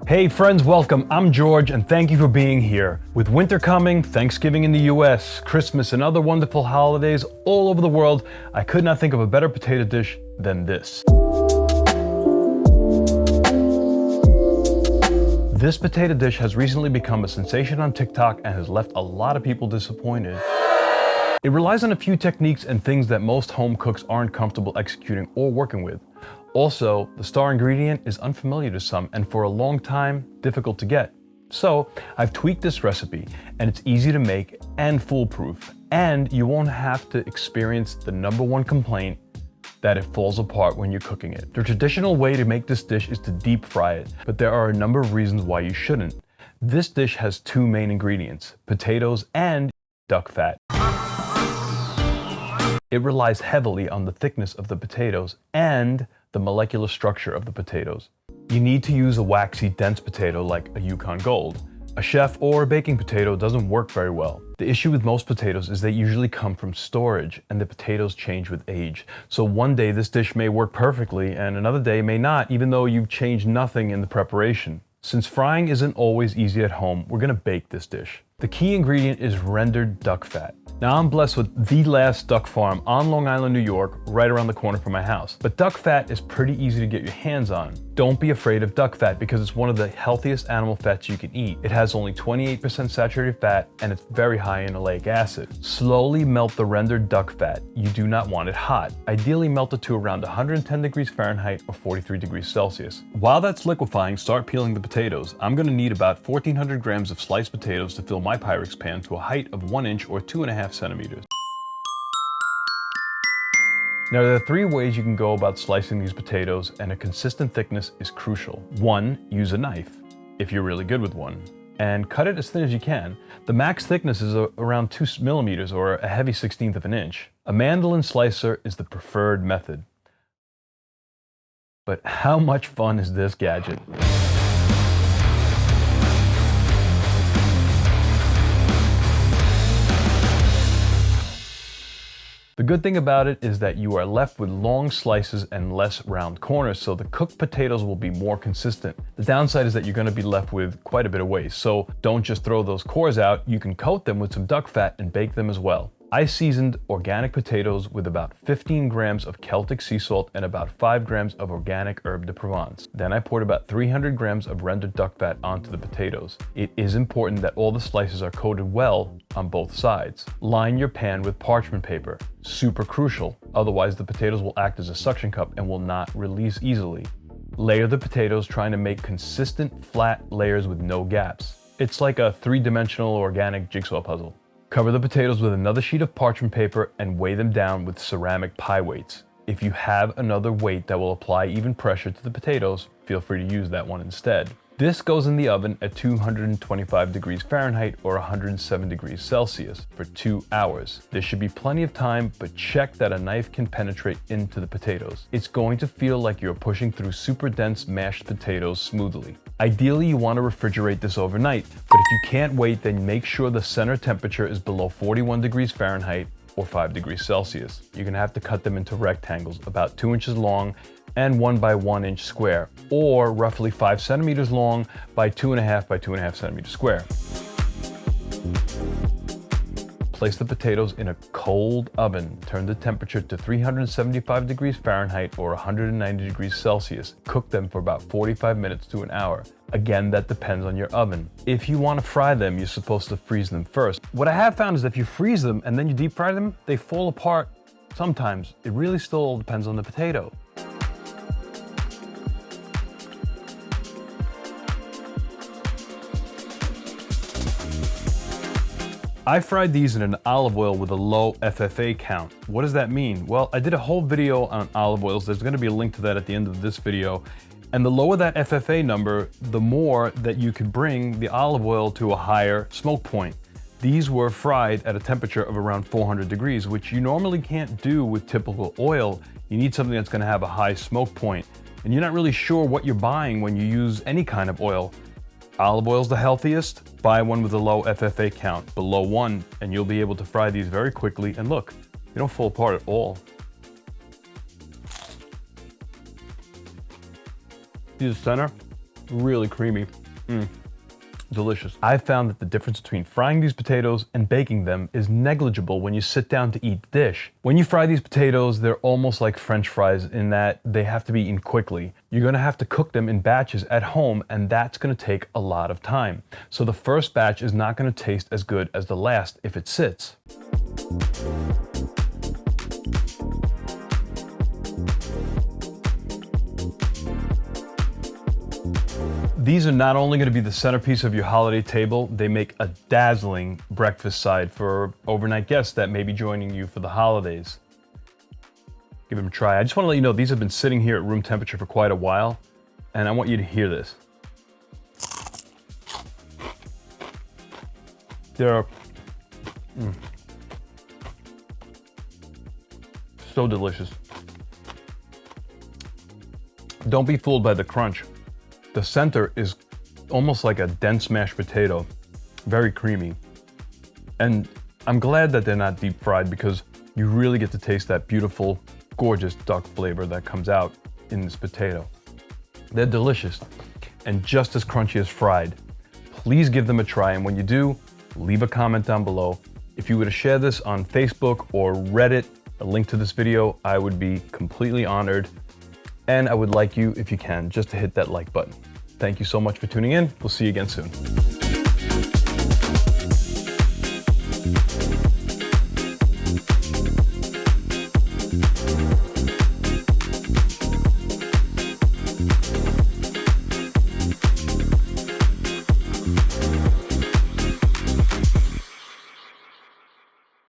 Hey friends, welcome. I'm George and thank you for being here. With winter coming, Thanksgiving in the US, Christmas and other wonderful holidays all over the world, I could not think of a better potato dish than this. This potato dish has recently become a sensation on TikTok and has left a lot of people disappointed. It relies on a few techniques and things that most home cooks aren't comfortable executing or working with. Also, the star ingredient is unfamiliar to some and for a long time, difficult to get. So, I've tweaked this recipe and it's easy to make and foolproof. And you won't have to experience the #1 complaint that it falls apart when you're cooking it. The traditional way to make this dish is to deep fry it, but there are a number of reasons why you shouldn't. This dish has two main ingredients, potatoes and duck fat. It relies heavily on the thickness of the potatoes and the molecular structure of the potatoes. You need to use a waxy, dense potato like a Yukon Gold. A chef or a baking potato doesn't work very well. The issue with most potatoes is they usually come from storage and the potatoes change with age. So one day this dish may work perfectly and another day may not, even though you've changed nothing in the preparation. Since frying isn't always easy at home, we're gonna bake this dish. The key ingredient is rendered duck fat. Now I'm blessed with the last duck farm on Long Island, New York, right around the corner from my house. But duck fat is pretty easy to get your hands on. Don't be afraid of duck fat because it's one of the healthiest animal fats you can eat. It has only 28% saturated fat and it's very high in oleic acid. Slowly melt the rendered duck fat. You do not want it hot. Ideally melt it to around 110 degrees Fahrenheit or 43 degrees Celsius. While that's liquefying, start peeling the potatoes. I'm gonna need about 1,400 grams of sliced potatoes to fill my Pyrex pan to a height of 1 inch or 2.5 centimeters. Now there are 3 ways you can go about slicing these potatoes, and a consistent thickness is crucial. 1, use a knife, if you're really good with one, and cut it as thin as you can. The max thickness is around 2 millimeters or a heavy 1/16 of an inch. A mandolin slicer is the preferred method. But how much fun is this gadget? The good thing about it is that you are left with long slices and less round corners, so the cooked potatoes will be more consistent. The downside is that you're going to be left with quite a bit of waste, so don't just throw those cores out. You can coat them with some duck fat and bake them as well. I seasoned organic potatoes with about 15 grams of Celtic sea salt and about 5 grams of organic herbe de Provence. Then I poured about 300 grams of rendered duck fat onto the potatoes. It is important that all the slices are coated well on both sides. Line your pan with parchment paper. Super crucial, otherwise the potatoes will act as a suction cup and will not release easily. Layer the potatoes, trying to make consistent flat layers with no gaps. It's like a 3-dimensional organic jigsaw puzzle. Cover the potatoes with another sheet of parchment paper and weigh them down with ceramic pie weights. If you have another weight that will apply even pressure to the potatoes, feel free to use that one instead. This goes in the oven at 225 degrees Fahrenheit or 107 degrees Celsius for 2 hours. There should be plenty of time, but check that a knife can penetrate into the potatoes. It's going to feel like you're pushing through super dense mashed potatoes smoothly. Ideally, you want to refrigerate this overnight, but if you can't wait, then make sure the center temperature is below 41 degrees Fahrenheit or 5 degrees Celsius. You're gonna have to cut them into rectangles about 2 inches long and 1 by 1 inch square, or roughly 5 centimeters long by 2.5 by 2.5 centimeters square. Place the potatoes in a cold oven. Turn the temperature to 375 degrees Fahrenheit or 190 degrees Celsius. Cook them for about 45 minutes to an hour. Again, that depends on your oven. If you want to fry them, you're supposed to freeze them first. What I have found is that if you freeze them and then you deep fry them, they fall apart sometimes. It really still depends on the potato. I fried these in an olive oil with a low FFA count. What does that mean? Well, I did a whole video on olive oils. There's going to be a link to that at the end of this video. And the lower that FFA number, the more that you could bring the olive oil to a higher smoke point. These were fried at a temperature of around 400 degrees, which you normally can't do with typical oil. You need something that's going to have a high smoke point. And you're not really sure what you're buying when you use any kind of oil. Olive oil's the healthiest. Buy one with a low FFA count, below 1, and you'll be able to fry these very quickly. And look, they don't fall apart at all. See the center? really creamy. Delicious. I found that the difference between frying these potatoes and baking them is negligible when you sit down to eat the dish. When you fry these potatoes, they're almost like French fries in that they have to be eaten quickly. You're gonna have to cook them in batches at home, and that's gonna take a lot of time. So the first batch is not gonna taste as good as the last if it sits. These are not only going to be the centerpiece of your holiday table, they make a dazzling breakfast side for overnight guests that may be joining you for the holidays. Give them a try. I just want to let you know these have been sitting here at room temperature for quite a while, and I want you to hear this. They're so delicious. Don't be fooled by the crunch. The center is almost like a dense mashed potato, very creamy. And I'm glad that they're not deep fried because you really get to taste that beautiful, gorgeous duck flavor that comes out in this potato. They're delicious and just as crunchy as fried. Please give them a try, and when you do, leave a comment down below. If you were to share this on Facebook or Reddit, a link to this video, I would be completely honored. And I would like you, if you can, just to hit that like button. Thank you so much for tuning in. We'll see you again soon.